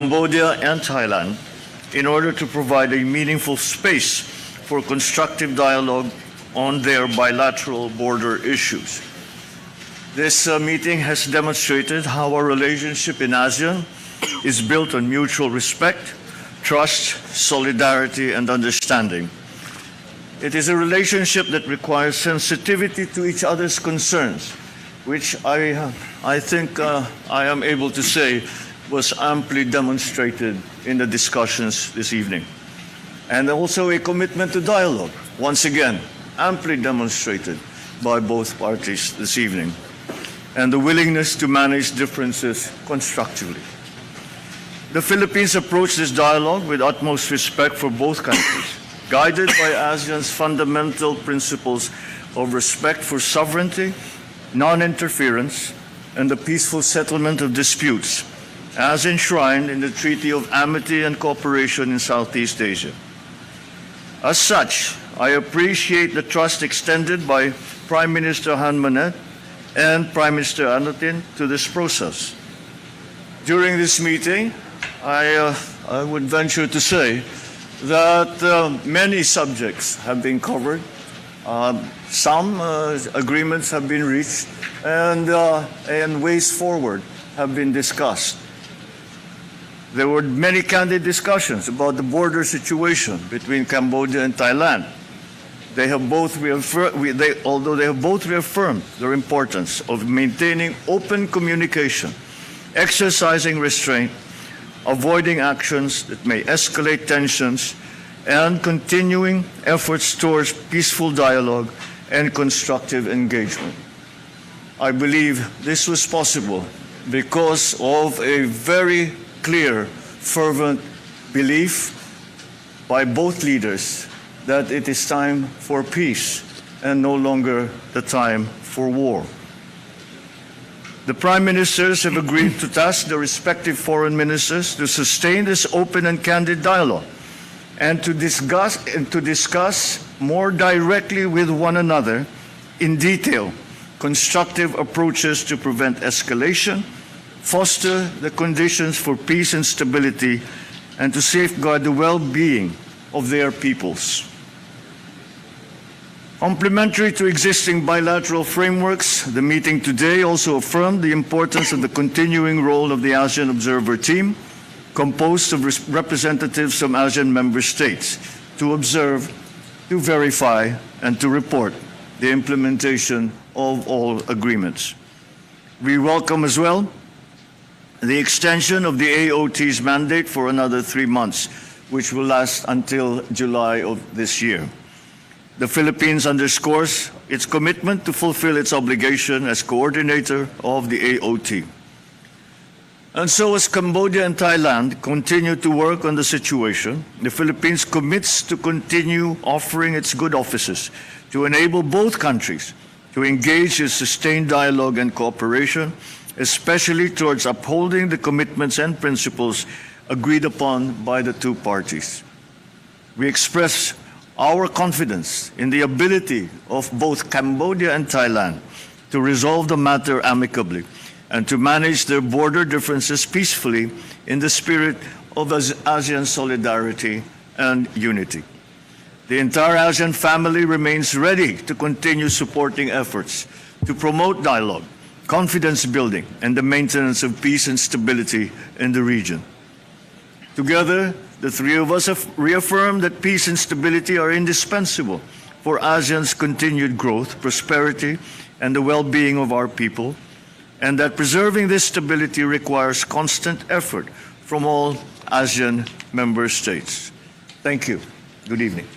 Cambodia and Thailand in order to provide a meaningful space for constructive dialogue on their bilateral border issues. This meeting has demonstrated how our relationship in ASEAN is built on mutual respect, trust, solidarity, and understanding. It is a relationship that requires sensitivity to each other's concerns, which I think I am able to say was amply demonstrated in the discussions this evening. And also a commitment to dialogue, once again, amply demonstrated by both parties this evening, and the willingness to manage differences constructively. The Philippines approached this dialogue with utmost respect for both countries, guided by ASEAN's fundamental principles of respect for sovereignty, non-interference, and the peaceful settlement of disputes, as enshrined in the Treaty of Amity and Cooperation in Southeast Asia. As such, I appreciate the trust extended by Prime Minister Han Manet and Prime Minister Anutin to this process. During this meeting, I would venture to say that many subjects have been covered. Some agreements have been reached, and ways forward have been discussed. There were many candid discussions about the border situation between Cambodia and Thailand. Although they have both reaffirmed their importance of maintaining open communication, exercising restraint, avoiding actions that may escalate tensions, and continuing efforts towards peaceful dialogue and constructive engagement. I believe this was possible because of a very clear, fervent belief by both leaders that it is time for peace and no longer the time for war. The Prime Ministers have agreed to task their respective foreign ministers to sustain this open and candid dialogue and to discuss more directly with one another in detail constructive approaches to prevent escalation, foster the conditions for peace and stability, and to safeguard the well-being of their peoples. Complementary to existing bilateral frameworks, the meeting today also affirmed the importance of the continuing role of the ASEAN Observer Team, composed of representatives from ASEAN member states, to observe, to verify, and to report the implementation of all agreements. We welcome as well the extension of the AOT's mandate for another 3 months, which will last until July of this year. The Philippines underscores its commitment to fulfill its obligation as coordinator of the AOT. And so as Cambodia and Thailand continue to work on the situation, the Philippines commits to continue offering its good offices to enable both countries to engage in sustained dialogue and cooperation, especially towards upholding the commitments and principles agreed upon by the two parties. We express our confidence in the ability of both Cambodia and Thailand to resolve the matter amicably and to manage their border differences peacefully in the spirit of ASEAN solidarity and unity. The entire ASEAN family remains ready to continue supporting efforts to promote dialogue, confidence building, and the maintenance of peace and stability in the region. Together, the three of us have reaffirmed that peace and stability are indispensable for ASEAN's continued growth, prosperity, and the well-being of our people, and that preserving this stability requires constant effort from all ASEAN member states. Thank you. Good evening.